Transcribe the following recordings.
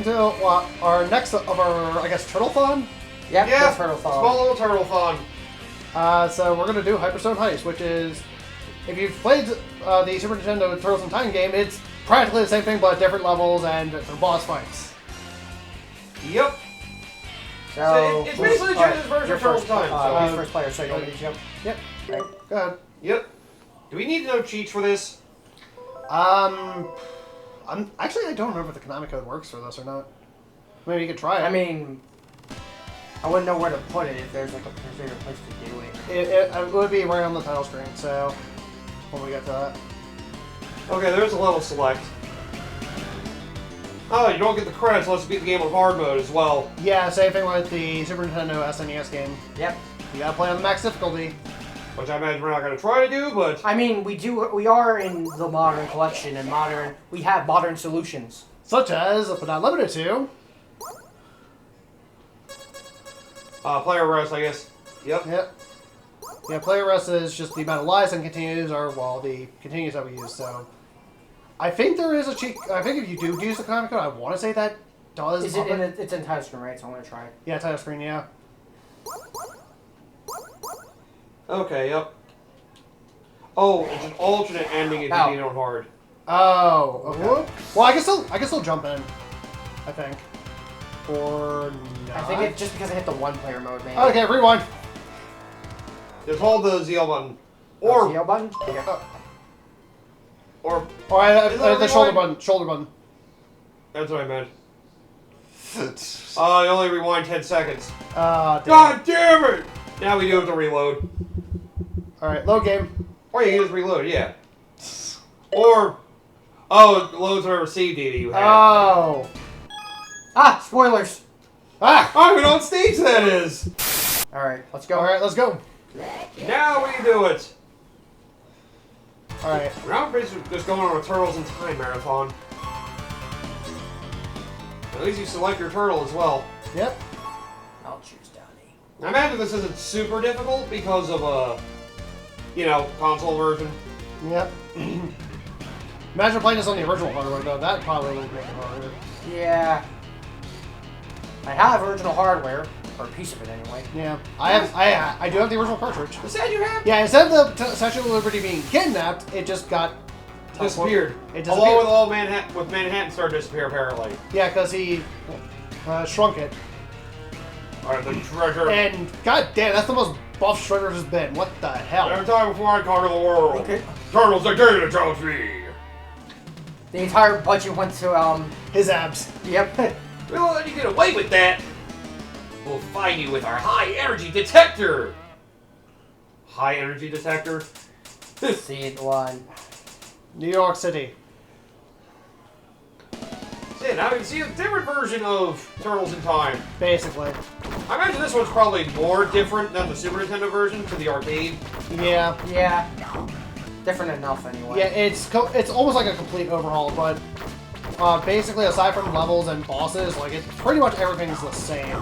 welcome to our next of our, I guess, Turtle-thon? Yep, yeah, Turtle-thon. Small little Turtle-thon. So we're going to do Hyperstone Heist, which is, if you've played the Super Nintendo Turtles in Time game, it's practically the same thing, but different levels and different boss fights. Yep. So it's basically the Genesis version of Turtles in Time. You're first player, so you want me to jump? Yep. Right. Go ahead. Yep. Do we need to know cheats for this? Actually, I don't remember if the Konami code works for this or not. Maybe you could try it. I mean, I wouldn't know where to put it if there's like a particular place to do it. It would be right on the title screen, so when we get to that. Okay, there's a level select. Oh, you don't get the credits unless you beat the game on hard mode as well. Yeah, same thing with the Super Nintendo SNES game. Yep. You gotta play on the max difficulty. Which I imagine we're not going to try to do, but... I mean, we are in the modern collection, and we have modern solutions. Such as, but not limited to... player rest, I guess. Yep. Yep. Yeah, player rest is just the amount of lives and continues are, well, the continues that we use, so... I think there is a cheat... I think if you do use the Konami code, I want to say that does... Is it in it's in title screen, right? So I'm going to try it. Yeah, title screen, yeah. Okay, yep. Oh, it's an alternate ending if you beat it on hard. Oh, okay. Well, I can still jump in, I think. Or not. I think it's just because I hit the one-player mode, maybe. Okay, rewind. Just hold the ZL button. Or... ZL button? Okay. Or... The shoulder button. Shoulder button. That's what I meant. You only rewind 10 seconds. Damn. God damn it! Now we do have to reload. Alright, load game. Or you can just reload, yeah. Or... Oh, it loads whatever save data you have. Oh. Ah, spoilers! Ah! Oh, we know what stage that is! Alright, let's go. Alright, let's go. Now we do it! Alright. We're now basically just going on a Turtles in Time marathon. At least you select your turtle as well. Yep. I'll choose Donnie. I imagine this isn't super difficult because of console version. Yep. Imagine playing this on the original hardware, though. That probably would make it harder. Yeah. I have original hardware, or a piece of it anyway. Yeah. I do have the original cartridge. You said you have? Yeah, instead of the Statue of Liberty being kidnapped, it just got... Disappeared. It disappeared. Along with all Manhattan started to disappear, apparently. Yeah, because he shrunk it. Alright, the treasure. And, god damn, that's the most buff Shredder has been. What the hell? Every time before I conquer the world. Okay. Turtles are data trophy. The entire budget went to, His abs. Yep. We won't let you get away with that. We'll find you with our high energy detector. High energy detector? Scene 1. New York City. See, now you can see a different version of Turtles in Time. Basically. I imagine this one's probably more different than the Super Nintendo version to the arcade. Yeah. Yeah. Different enough, anyway. Yeah, it's almost like a complete overhaul, but basically, aside from levels and bosses, like, pretty much everything's the same.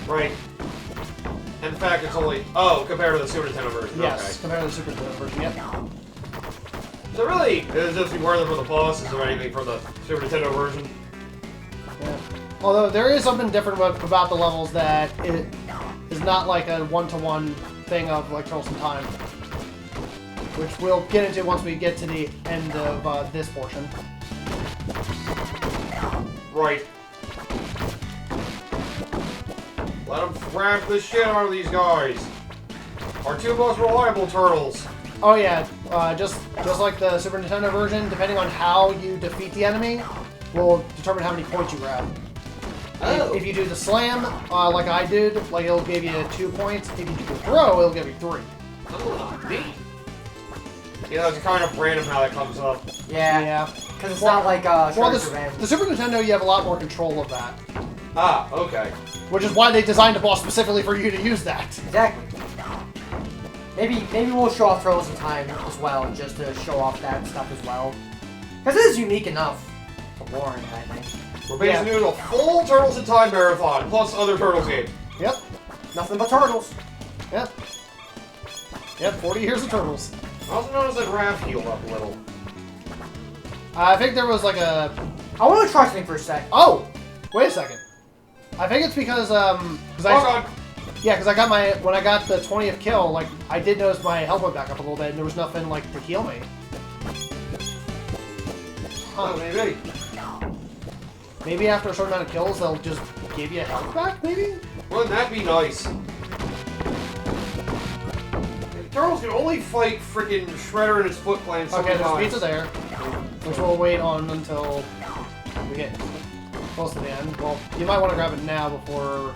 Right. And in fact, it's only... Oh, compared to the Super Nintendo version. Yes, Okay. compared to the Super Nintendo version, yep. So really, it's just worth it for the bosses or anything for the Super Nintendo version. Yeah. Although, there is something different about the levels that it is not like a one-to-one thing of, like, Turtles in Time. Which we'll get into once we get to the end of this portion. Right. Let them cramp the shit out of these guys. Our two most reliable turtles. Oh yeah, just like the Super Nintendo version, depending on how you defeat the enemy, will determine how many points you grab. Oh. If you do the slam, like I did, like it'll give you 2 points. If you do the throw, it'll give you 3. Oh, neat. Yeah, it's kind of random how that comes up. Yeah. Yeah. Because it's not like, the Super Nintendo, you have a lot more control of that. Ah, okay. Which is why they designed a boss specifically for you to use that. Exactly. Maybe we'll show off Turtles in Time as well, just to show off that stuff as well. Because it is unique enough to warrant, I think. We're basically doing a full Turtles in Time marathon, plus other Turtles games. Yep. Nothing but turtles. Yep. Yep, 40 years of Turtles. I also noticed that Raph healed up a little. I think there was like a... I want to try something for a sec. Oh! Wait a second. I think it's because, God. Yeah, because I got my... When I got the 20th kill, like, I did notice my health went back up a little bit, and there was nothing, like, to heal me. Huh. Oh, maybe. Maybe after a certain amount of kills, they'll just give you health back, maybe? Wouldn't that be nice? Turtles can only fight freaking Shredder and his Foot Clan so Okay, many there's times. pizza there, which we'll wait on until we get close to the end. Well, you might want to grab it now before...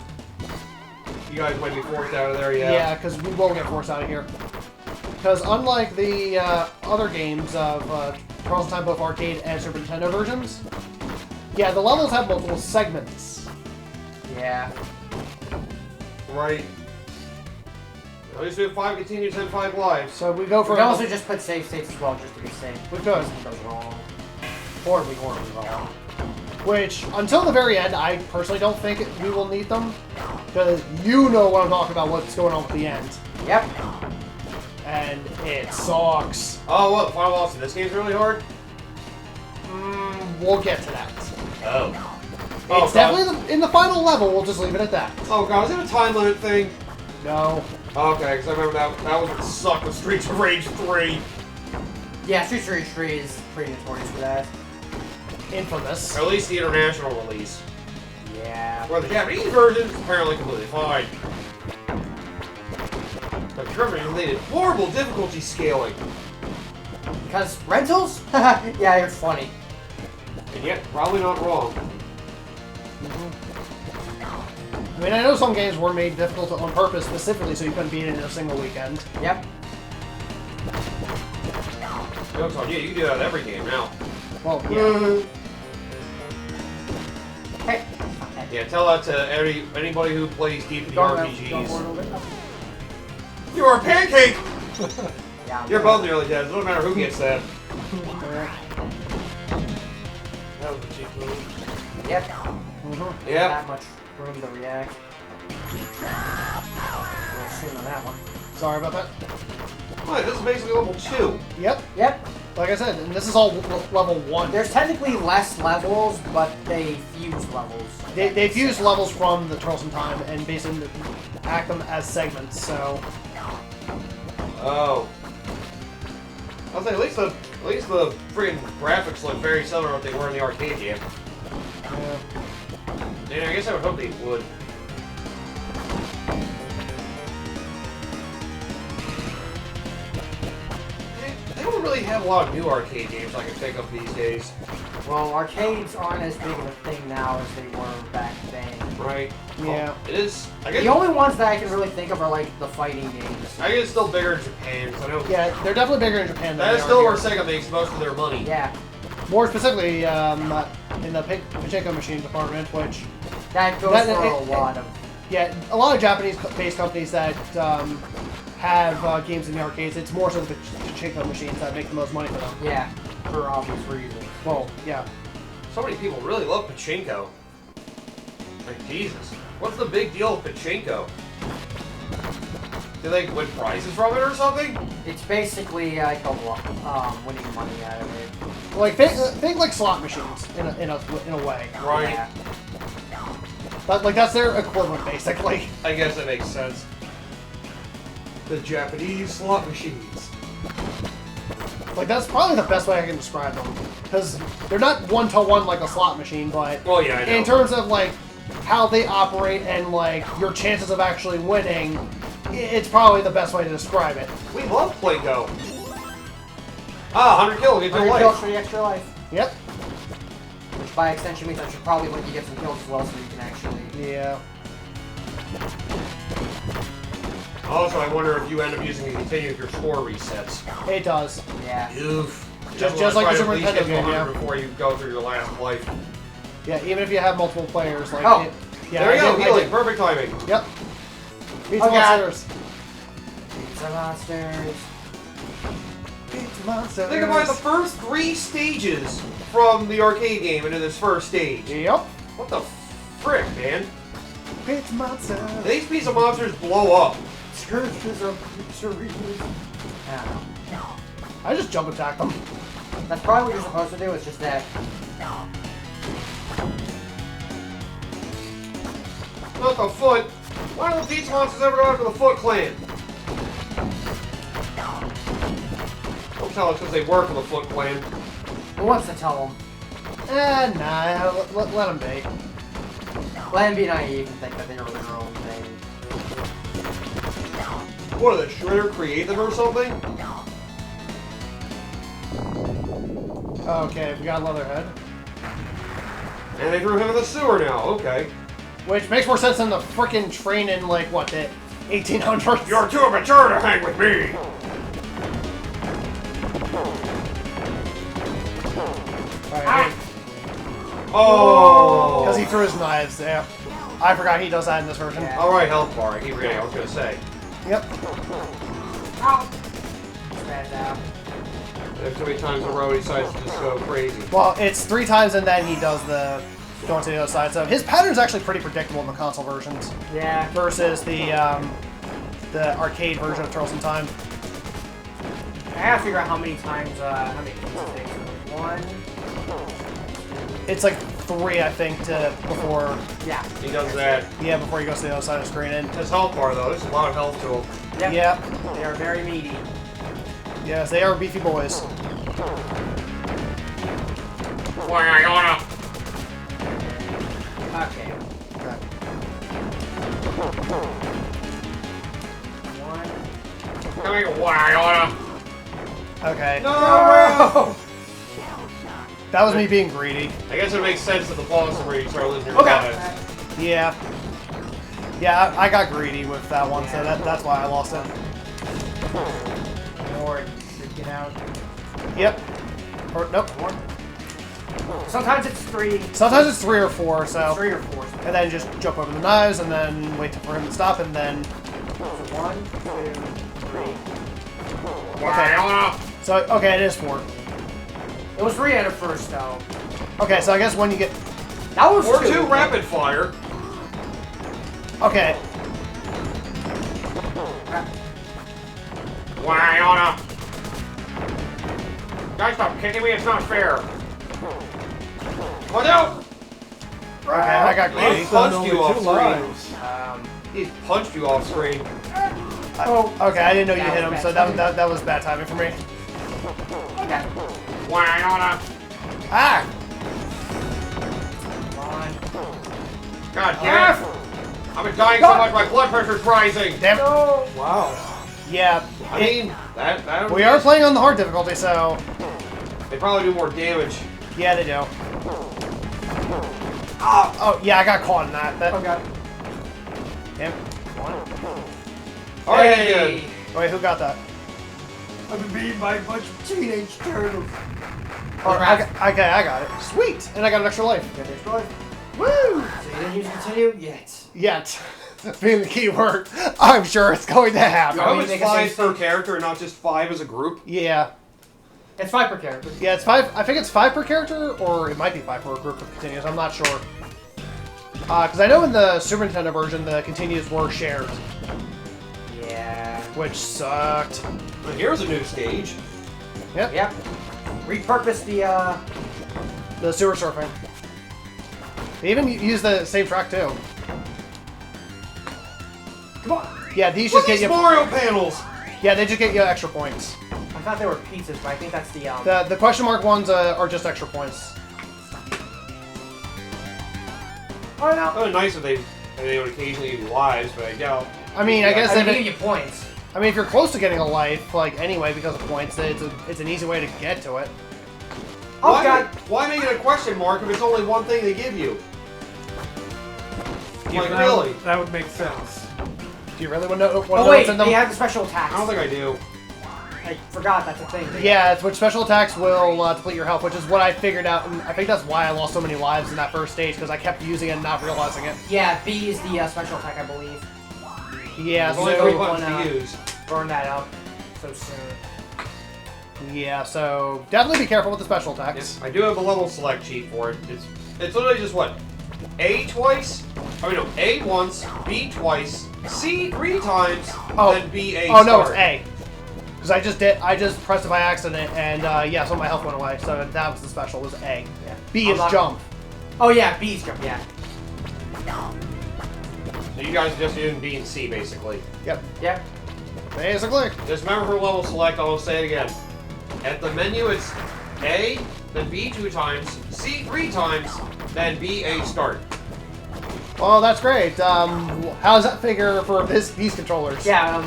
You guys might be forced out of there, yeah. Yeah, because we will get forced out of here. Because unlike the other games of Turtles in Time, both arcade and Super Nintendo versions, yeah, the levels have multiple segments. Yeah. Right. At least we have 5 continues and 5 lives. So we go for... We can also just put save states as well, just to be safe. We could. Something goes wrong. Horribly, horribly wrong. Which, until the very end, I personally don't think we will need them. Because you know what I'm talking about, what's going on with the end. Yep. And it sucks. Oh, what? The final boss in this game's really hard? We'll get to that. Oh. It's definitely in the final level, we'll just leave it at that. Oh god, is it a time limit thing? No. Okay, because I remember that was what sucked with Streets of Rage 3. Yeah, Streets of Rage 3 is pretty notorious for that. Infamous. Or at least the international release. Yeah. Where the Japanese version is apparently completely fine. But German-related horrible difficulty scaling. Because rentals? Yeah, you're funny. And yet, probably not wrong. I mean, I know some games were made difficult on purpose specifically so you couldn't beat it in a single weekend. Yep. Joke's on you, you can do that with every game now. Well, yeah. Hey. Yeah, tell that to anybody who plays deep Go RPGs. You are a pancake! Yeah, You're both nearly dead, it doesn't matter who gets that. That was a cheap move. Yep. Yep. That much room to react. We'll soon on that one. Sorry about that. What, this is basically level 2. Yep. Yep. Like I said, and this is all level 1. There's technically less levels, but they fuse levels. They've used levels from the Turtles in Time and basically act them as segments, so... Oh. I'll say, at least the friggin' graphics look very similar to what they were in the arcade game. Yeah. Yeah, I guess I would hope they would. They don't really have a lot of new arcade games I can think of these days. Well, arcades aren't as big of a thing now as they were back then. Right? Yeah. Well, it is. I guess. The only ones that I can really think of are like the fighting games. I guess it's still bigger in Japan. So I know. Yeah, they're definitely bigger in Japan than That they is are still where here. Sega makes most of their money. Yeah. More specifically, in the pachinko machine department, which... That goes That- for it- a lot of... Yeah, a lot of Japanese-based companies that have games in the arcades, it's more so the pachinko machines that make the most money for them. Yeah, for obvious reasons. Well, yeah. So many people really love pachinko. Like, Jesus. What's the big deal with pachinko? Do they win prizes from it or something? It's basically like winning money out of it. Like, think like slot machines, in a way. Right. Yeah. But, like, that's their equivalent, basically. I guess that makes sense. The Japanese slot machines. Like, that's probably the best way I can describe them. Because they're not one-to-one like a slot machine, but... Well, yeah, I know. In terms of, like, how they operate and, like, your chances of actually winning, it's probably the best way to describe it. We love Plinko. Ah, 100 kills, get your 100 kills life. for the extra life. Yep. Which by extension means I should probably let you get some kills as well so you can actually... Yeah. Also, I wonder if you end up using it to continue if your score resets. It does. Yeah. Oof. Just like the Super Nintendo game, yeah. Before you go through your last life. Yeah, even if you have multiple players, like... Oh. Yeah, There you go, I healing. did. Perfect timing. Yep. Pizza Oh, God. monsters. Pizza monsters. Pizza monsters. Think about the first 3 stages from the arcade game into this first stage. Yep. What the frick, man? Pizza monsters. These pizza monsters blow up. Churches of pizzerias. I don't know. I just jump attack them. That's probably what you're supposed to do, it's just that. Not the Foot. Why don't the pizza monsters ever go after the Foot Clan? Don't tell us because they work for the Foot Clan. Who wants to tell them? Nah, let them be. Let them be naive and think that they're their own thing. What, did the Shredder create them or something? Okay, we got Leatherhead. And they threw him in the sewer now, okay. Which makes more sense than the frickin' train in, like, what, the 1800s? You're too immature to hang with me! Alright, Oh! because he threw his knives, yeah. I forgot he does that in this version. Yeah. Alright, health bar. I keep forgetting I was gonna say. Yep. Ow! Spazzed out. There's too many times in a row he decides to just go crazy. Well, it's 3 times and then he does the going to the other side. So his pattern's actually pretty predictable in the console versions Yeah. versus the arcade version of Turtles in Time. I gotta figure out how many times, how many pieces it takes. 1. It's like 3, I think, before Yeah. He does that. before he goes to the other side of the screen. And His health bar, though, there's a lot of health to him. Yep. yeah, They are very meaty. yes, they are beefy boys. Why I wanna? Okay. Okay. 1. Come here, why I wanna? Okay. No! That was me being greedy. I guess it makes sense that the boss is where you start losing your Okay. lives. Yeah. Yeah, I got greedy with that one, so that's why I lost it. More should get out. Yep. Or, nope. More. Sometimes it's 3. Sometimes it's 3 or 4, so... 3 or 4. And then just jump over the knives, and then wait for him to stop, and then... So 1, 2, 3. Why I wanna? So, okay, it is 4. It was 3 at first, though. Okay, so I guess when you get... That was Or 2. 2 rapid fire. Okay. Why I wanna? Guys, stop kicking me, it's not fair. Watch out! Okay, I got He greedy. punched you off screen. lives. He punched you off screen. Okay, I didn't know you That hit was him, bad so that was bad timing for me. Okay. Why I wanna? Ah! Come on. God damn it! I've been dying so much, my blood pressure's rising. Damn it. No. Wow. Yeah, I mean, that we are playing on the hard difficulty, so... They probably do more damage. Yeah, they do. Oh, yeah, I got caught in that. Okay. Damn. Alright, Hey. Wait, who got that? I've been beaten by a bunch of teenage turtles. Oh, okay, I got it. Sweet! And I got an extra life. Good destroy. Woo! So you didn't use continue yet. Yet. Being the key word. I'm sure it's going to happen. I hope we it's make a 5 safe per state? character and not just 5 as a group. Yeah. It's 5 per character. Yeah, it's 5. I think it's 5 per character, or it might be 5 per group of continues. I'm not sure. Because I know in the Super Nintendo version, the continues were shared, Yeah. which sucked. But here's a new stage. Yep. Yep. Repurpose the The sewer surfing. They even use the same track too. Come on. Yeah, these Look just at get these you. Mario panels! Yeah, they just get you extra points. I thought they were pizzas, but I think that's the The question mark ones are just extra points. Oh no. It would be nice if they would occasionally give you lives, but I doubt. I mean, I guess I if mean, it, give you points. I mean, if you're close to getting a life, like anyway, because of points, it's an easy way to get to it. Oh why, god. Why make it a question mark if it's only one thing they give you? Yeah, Like, that really? would- That would make sense. Do you really want to know Oh what's wait, in them? they have the special attacks. I don't think I do. I forgot that's a thing. Yeah, it's which special attacks will deplete your health, which is what I figured out, and I think that's why I lost so many lives in that first stage, because I kept using it and not realizing it. Yeah, B is the special attack, I believe. Yeah, There's only so 3 one, buttons to use. Burn that up so soon. yeah, so definitely be careful with the special attacks. Yes, I do have a level select sheet for it. It's literally just what? A twice? I mean, no, A once, B twice, C 3 times, Oh. then B A Oh no, start. it's A. Because I just pressed it by accident, and yeah, some of my health went away. So that was the special, was A. Yeah. B is jump. Oh yeah, B's jump. Yeah. So you guys are just doing B and C, basically. Yep. Yeah. Basically. Just remember for level select, I'll say it again. At the menu, it's A, then B 2 times, C 3 times, then B, A, start. Well, that's great. How does that figure for these controllers? Yeah.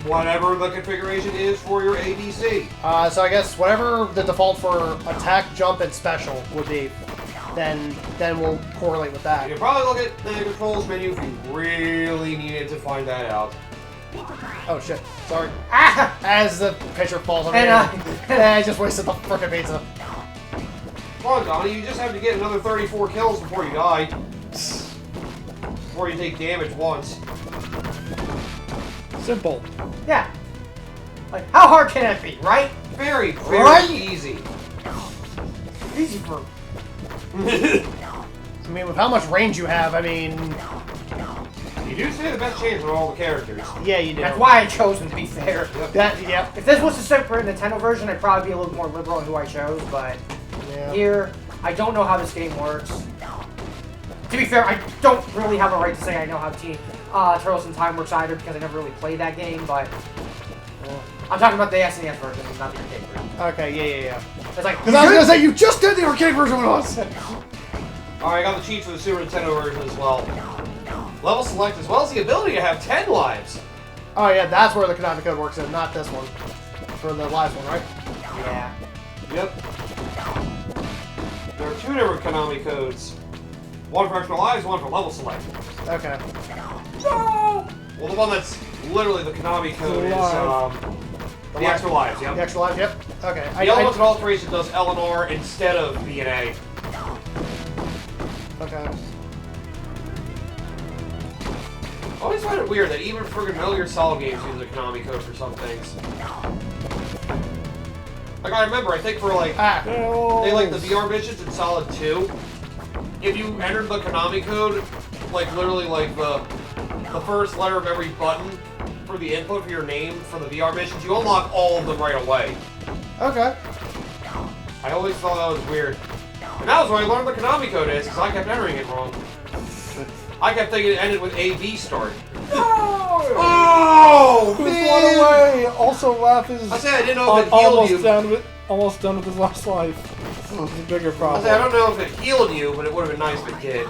Whatever the configuration is for your ABC. So I guess whatever the default for attack, jump, and special would be, then we'll correlate with You that. can probably look at the controls menu if you really needed to find that out. Oh shit! Sorry. Ah! As the pitcher falls on me, And, I just wasted the frickin' pizza. Come on, Donnie, you just have to get another 34 kills before you die. Before you take damage once. Simple. Yeah. Like, how hard can it be, right? Very, very Right? easy. Easy for. I mean, with how much range you have, I mean, You do stand the best chance with all the characters. yeah, you do. That's why I chose them, to be fair. That, yeah. If this was the Super Nintendo version, I'd probably be a little more liberal in who I chose, but Yeah. here, I don't know how this game works. To be fair, I don't really have a right to say I know how Turtles in Time works either, because I never really played that game, but I'm talking about the SNES version, not the arcade version. Okay, yeah. It's like, Because I was gonna say, you just did the arcade version with us! Alright, I got the cheats for the Super Nintendo version as well. Level select as well as the ability to have 10 lives. Oh yeah, that's where the Konami code works in, not this one. For the last one, right? yeah. Yep. There are 2 different Konami codes. One for extra lives, one for level select. Okay. Well, the one that's literally the Konami code is the extra lives, yep. The extra life, yep. Okay. The other one's an alteration does L and R instead of B and A. Okay. I always find it weird that even friggin' Metal Gear Solid games use the Konami code for some things. Like, I remember, I think for like, they like the VR missions in Solid 2, if you entered the Konami code, like literally like the first letter of every button for the input for your name for the VR missions, you unlock all of them right away. Okay. I always thought that was weird. And that was where I learned the Konami code is, because I kept entering it wrong. I kept thinking it ended with A-B start. Oh, Who's man! one away? Also, Laugh is I said I didn't know if it healed you. Almost done with his last life. It's a bigger I problem. said I don't know if it healed you, but it would have been nice if it did.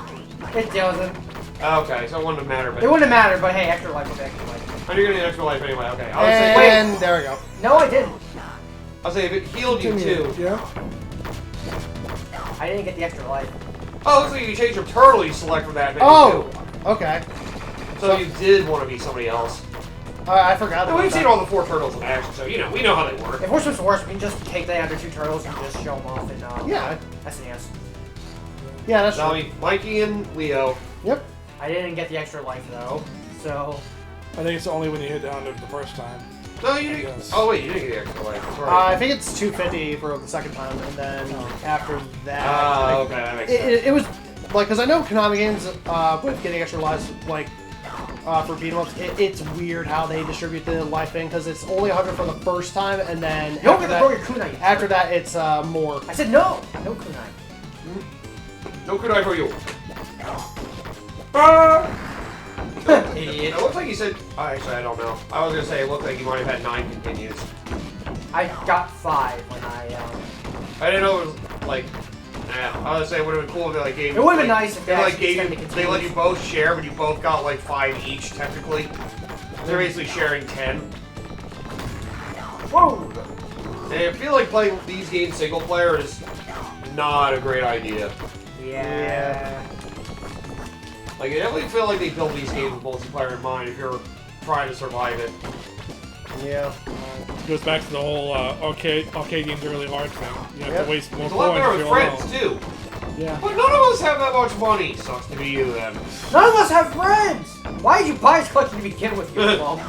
It doesn't. Okay, so it wouldn't have mattered. But It wouldn't have mattered, but hey, extra life is extra life. and you're gonna need extra life anyway. Okay, I was saying. And there we go. No, I didn't. I'll say if it healed you too. Yeah? I didn't get the extra life. Oh, looks like you changed your turtle. You select from that menu Oh! Okay. too. So you did want to be somebody else. I forgot And about we've that. seen all the 4 turtles in action, so you know we know how they work. If worse comes to worse, we can just take the other 2 turtles and just show them off in Yeah. SNES. Yeah, that's Now true. Mikey and Leo. Yep. I didn't get the extra life though, so I think it's only when you hit down it the first time. No, you didn't. Yes. Oh wait, you didn't get the extra life. That's right. I think it's 250 for the second time, and then after that... Ah, okay, that makes sense. It was, like, because I know Konami games, with getting extra lives, like, for beat 'em ups, it's weird how they distribute the life thing, because it's only 100 for the first time, and then you don't after get to throw your that, kunai. after that, it's more. I said no, no kunai. No kunai for you. Idiot. It looks like you said. Actually, I don't know. I was gonna say it looked like you might have had 9 continues. I got 5 when I didn't know it was like. I was gonna say it would have been cool if they like gave. It would've been like, nice if they they like actually gave. extended They let continues. you both share, but you both got like 5 each technically. They're basically sharing 10. Whoa! And I feel like playing these games single player is not a great idea. Yeah. Like, I definitely feel like they build these games with multiplayer in mind if you're trying to survive it. Yeah. It goes back to the whole arcade games are really hard thing. You have Yep. to waste more It's a lot points better if with you're friends, alone. too. Yeah. But none of us have that much money. Sucks to be you, then. None of us have friends! Why did you buy this collection to begin with, you bum?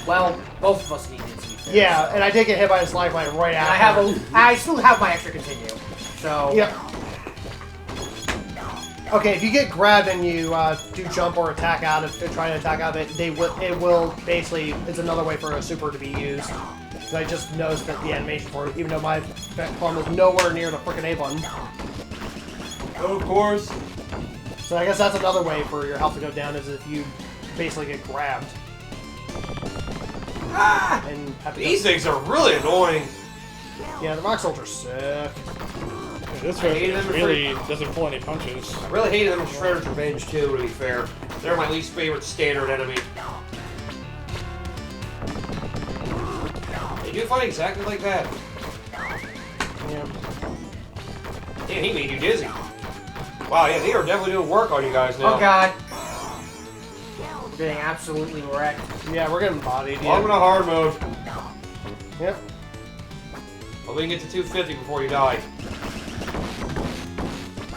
Well, both of us need it to be fair. Yeah, and I did get hit by this life line right And after. I still have my extra continue. So Yep. Okay, if you get grabbed and you do jump or attack out of try to attack out of it, it will basically it's another way for a super to be used. So I just noticed that the animation for it, even though my palm was nowhere near the frickin' A button. Of course. So I guess that's another way for your health to go down is if you basically get grabbed. Ah! And have to These things are really annoying. Yeah, the rock soldiers suck. This I hate them really doesn't pull any punches. I really hated them in Shredder's Revenge too, to be fair. They're my least favorite standard enemy. They do fight exactly like that. Yeah. Yeah, he made you dizzy. Wow, yeah, they are definitely doing work on you guys now. Oh god. We're getting absolutely wrecked. Yeah, we're getting bodied. Welcome to hard mode. Yep. Well, we can get to 250 before you die.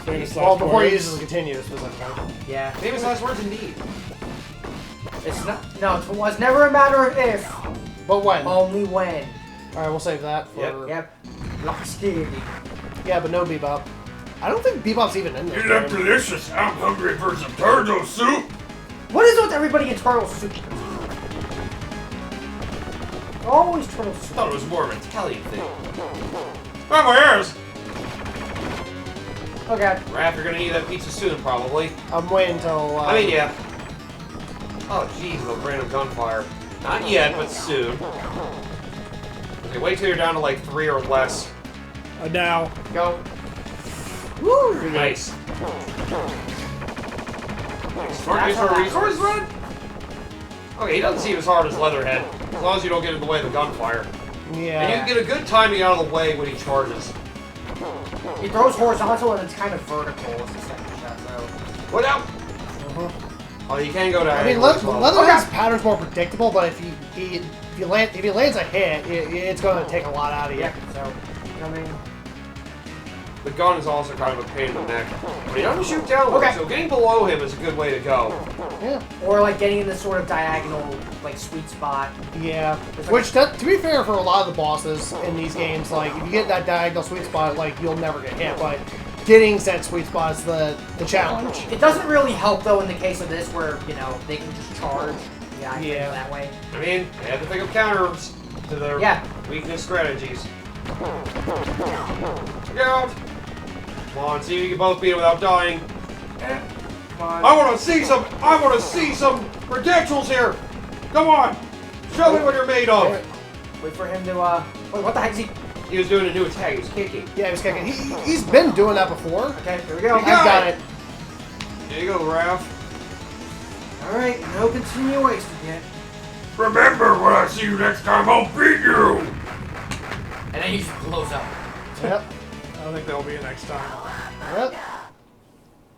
Famous Well, last before he words. uses the continue specifically. Yeah. Famous last words indeed. It's not. No, it was never a matter of if, But when? only when. Alright, we'll save that for... Yep. Rocksteady. Yeah, but no Bebop. I don't think Bebop's even in this You look game. delicious. I'm hungry for some turtle soup. What is it with everybody in turtle soup? Always turtle I soup. thought it was more of an Italian thing. Oh, my ears! Oh god. Raph, you're gonna need that pizza soon, probably. I'm waiting until... I mean, yeah. Oh, jeez, the random gunfire. Not yet, but soon. Okay, wait till you're down to like 3 or less. Now. Go. Woo! Nice. Smart That's use for how a that resource run? Okay, he doesn't seem as hard as Leatherhead, as long as you don't get in the way of the gunfire. Yeah. And you can get a good timing out of the way when he charges. He throws horizontal and it's kind of vertical with the second shot, though. What out? Oh, you can go down. I mean, Leatherhead's pattern's more predictable, but if he lands a hit, it's going to take a lot out of you. Yeah, so, I mean... The gun is also kind of a pain in the neck. But he doesn't shoot downward, Okay. so getting below him is a good way to go. Yeah. Or, like, getting in this sort of diagonal, like, sweet spot. Yeah. Like Which, to be fair, for a lot of the bosses in these games, like, if you get that diagonal sweet spot, like, you'll never get hit, but getting said sweet spot is the challenge. It doesn't really help, though, in the case of this, where, you know, they can just charge. Yeah, I think that way. I mean, they have to think of counters to their weakness strategies. Look out! Come on, see if you can both beat it without dying. Come on. I want to see some credentials here. Come on, show me what you're made of. Wait for him to, wait, what the heck is he? He was doing a new attack. He was kicking. Yeah, he was kicking. He's been doing that before. Okay, here we go. I've got it. There you go, Raph. Alright, no continuation yet. Remember, when I see you next time, I'll beat you. And then he just blows up. Yep. I don't think that'll be next time. Yep.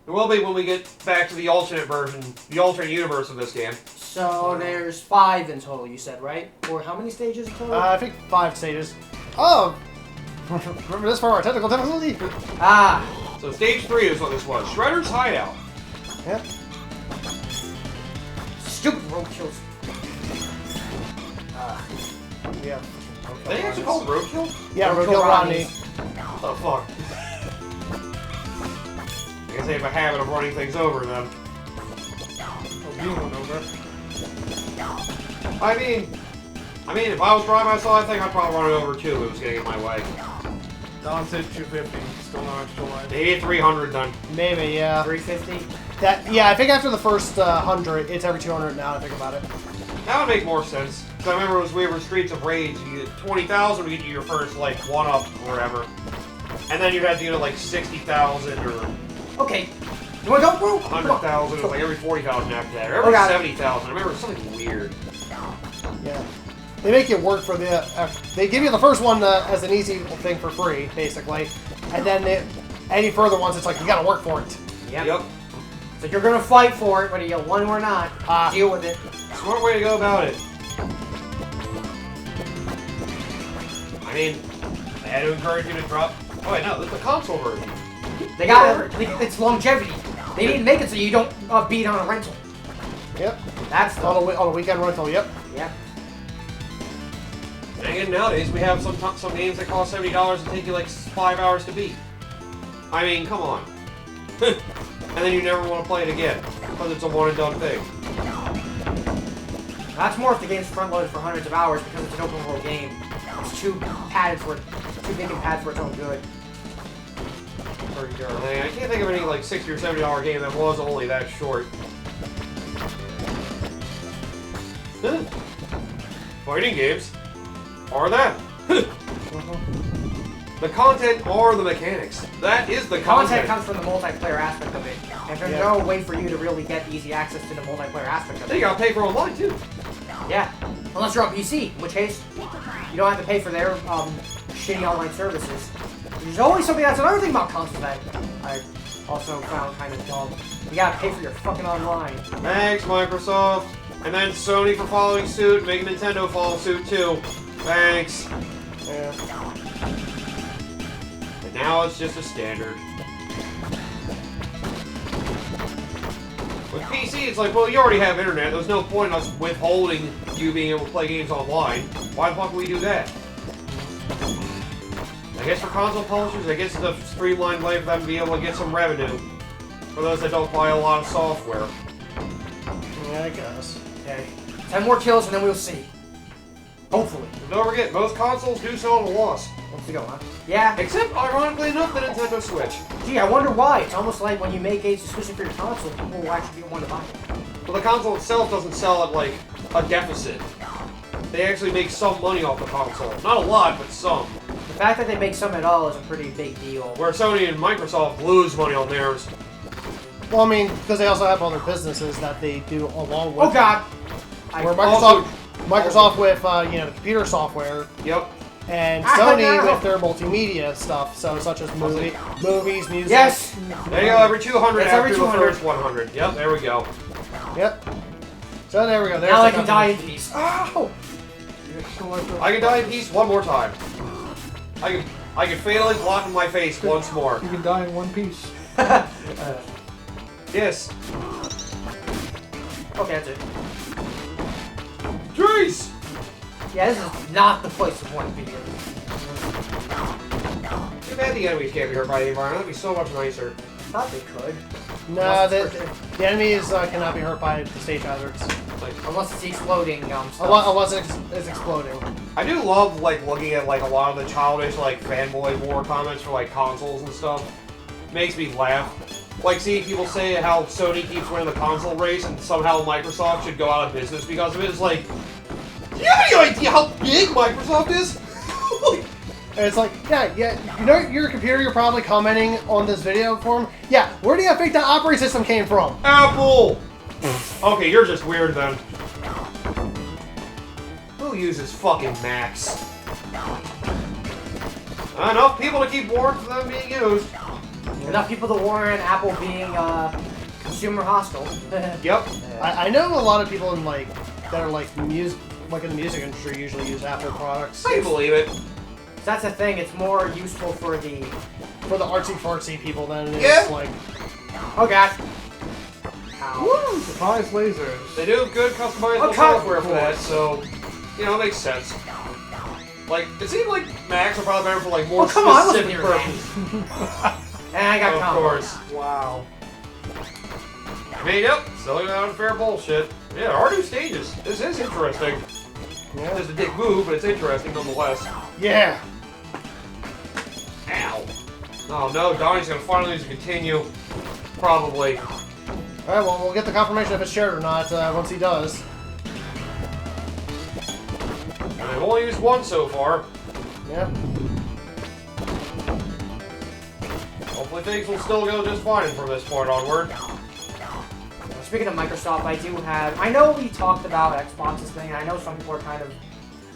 It will be when we get back to the alternate version, the alternate universe of this game. So there's 5 in total, you said, right? Or how many stages in total? I think 5 stages. Oh! Remember this for our technical difficulty? Ah! So stage 3 is what this was. Shredder's Hideout. Yep. Stupid roadkills. Yeah. Are they actually called Roadkill? Yeah, Roadkill Roadkill Rodney. What the fuck? I guess they have a habit of running things over then. I mean, if I was driving, I saw that thing, I'd probably run it over too if it was getting in my way. Don said 250. Still not extra line. Maybe 300 then. Maybe, yeah. 350. Yeah, I think after the first 100, it's every 200 now I think about it. That would make more sense. Because I remember it was we were Streets of Rage, you get 20,000 to get you your first, like, 1-up or whatever. And then you had to get, like, 60,000 or Okay. You wanna go, bro? 100,000. It was like every 40,000 after that. Or Oh, every God. 70,000. I remember it was something weird. Yeah. They make it work for the... they give you the first one as an easy thing for free, basically. And then any further ones, it's like, you gotta work for it. Yep. So you're gonna fight for it, whether you won or not. Deal with it. Smart way to go about it. I mean, I had to encourage you to drop... Oh, wait, no, this is the console version. They got it's longevity. They didn't make it so you don't beat on a rental. Yep. That's the... On a weekend rental, yep. Yep. And again, nowadays, we have some games that cost $70 and take you like 5 hours to beat. I mean, come on. And and then you never want to play it again because it's a one and done thing. That's more if the game's front loaded for hundreds of hours because it's an open world game. It's too big and padded for its own good. I can't think of any like $60 or $70 game that was only that short. Fighting games are that. The content are the mechanics. That is the Content comes from the multiplayer aspect of it. And there's no way for you to really get easy access to the multiplayer aspect of it. You gotta pay for online too. Yeah. Unless you're on PC, in which case you don't have to pay for their shitty online services. There's always something that's another thing about consoles that I also found kind of dumb. You gotta pay for your fucking online. Thanks, Microsoft. And then Sony for following suit, making Nintendo follow suit too. Thanks. Yeah. And now it's just a standard. With PC, it's like, well, you already have internet. There's no point in us withholding you being able to play games online. Why the fuck would we do that? I guess for console publishers, I guess it's a streamlined way for them to be able to get some revenue. For those that don't buy a lot of software. Yeah, I guess. Okay. 10 more kills and then we'll see. Hopefully. Don't forget, most consoles do sell at a loss. Once to go, huh? Yeah. Except, ironically enough, the Nintendo Switch. Gee, I wonder why. It's almost like when you make games exclusive for your console, people will actually want to buy it. Well, the console itself doesn't sell at, like, a deficit. They actually make some money off the console. Not a lot, but some. The fact that they make some at all is a pretty big deal. Where Sony and Microsoft lose money on theirs. Well, I mean, because they also have other businesses that they do along with. Oh God! Where Microsoft with you know, the computer software. Yep. And Sony with their multimedia stuff, so such as movies, music. Yes. There you go. Every 200 That's after every 200. the first 100. Yep. There we go. Yep. So there we go. There's Now I the can die in peace. Ow! I can die in peace one more time. I can fatally block in my face once more. You can die in one piece. Yes. Okay, that's it. Jeez! Yeah, this is not the place to want to be. Too bad the enemies can't be hurt by the environment. That'd be so much nicer. I thought they could. No, the enemies cannot be hurt by the stage hazards. Like, Unless it's exploding stuff. Unless it's exploding. I do love like looking at like a lot of the childish like fanboy war comments for like consoles and stuff. Makes me laugh. Like seeing people say how Sony keeps winning the console race and somehow Microsoft should go out of business because of it. It's like, do you have any idea how big Microsoft is? And it's like, yeah, you know your computer you're probably commenting on this video form? Yeah, where do you think that operating system came from? Apple! Okay, you're just weird then. Who uses fucking Macs? Enough people to keep warned for them being used. Enough people to warn Apple being consumer hostile. Yep. I know a lot of people in that are like in the music industry usually use Apple products. I believe it. That's the thing, it's more useful for the artsy-fartsy people than it Yeah. is like... Oh God. Ow. Woo! Surprise lasers. They do good customizable software for that, so, you know, it makes sense. Like, it seems like Macs are probably better for like more come on, I wasn't specific near purposes. And I got Of combos. course. Wow. I mean, yep, still unfair bullshit. Yeah, there are new stages. This is interesting. Yeah. It's a dick move, but it's interesting nonetheless. Yeah. Ow. Oh no, Donnie's gonna finally use to continue. Probably. Alright, well, we'll get the confirmation if it's shared or not once he does. And I've only used one so far. Yeah. Hopefully things will still go just fine from this point onward. Speaking of Microsoft, I do have... I know we talked about Xbox's thing, and I know some people are kind of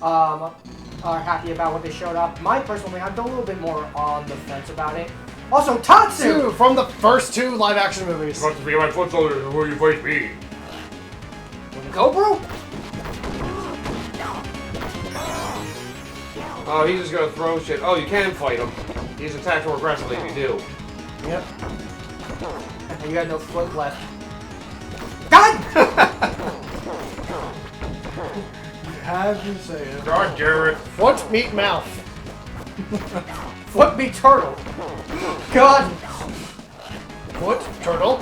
are happy about what they showed up. My personal thing, I'm a little bit more on the fence about it. Also, Tatsu! From the first two live-action movies. Want to be my foot soldier where you fight me. Wanna go, bro? Oh, he's just gonna throw shit. Oh, you can fight him. He's attacked more aggressively if you do. Yep. You got no foot left. God! Have you say it? God damn it. Foot, meat, mouth. Foot be turtle. God! Foot, turtle,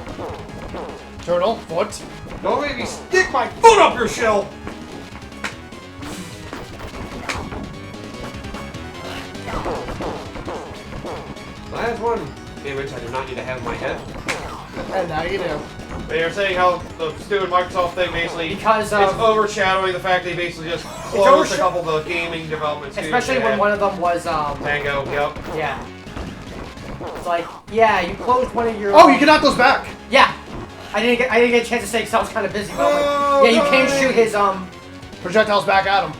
Turtle, foot. Don't make me stick my foot up your shell! Last one. Image I do not need to have in my head. And now you do. They are saying how the stupid Microsoft thing basically Because it's overshadowing the fact they basically just closed a couple of the gaming development studios. Especially when one of them was Tango, yep. Yeah. It's like, yeah, you closed one of your. Oh, you can knock those back. Yeah. I didn't get a chance to say because I was kind of busy. But I'm like, yeah, you can't shoot his projectiles back at him.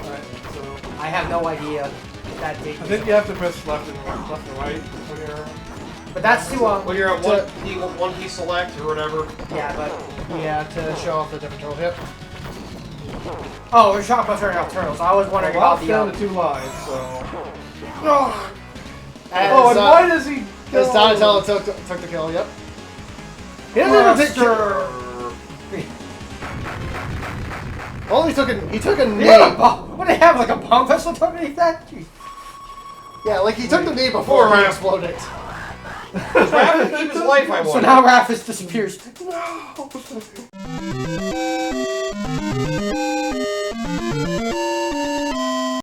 Alright, so I have no idea that I date. think you have to press left and right when you're. But that's to When you're at one piece select or whatever. Yeah, but Yeah, to show off the different turtles. Yep. oh, we're talking about turning off turtles. I was wondering Well, about it's the down to 2 lives, so. As, Oh, and why does he? As Donatello took the kill. Yep. He doesn't even take. Oh, he took a knee. What do they have, like a bomb vessel underneath that? Jeez. Yeah, like he took the knee before he exploded. Raph keep his life, I So wonder. now Raphis disappears.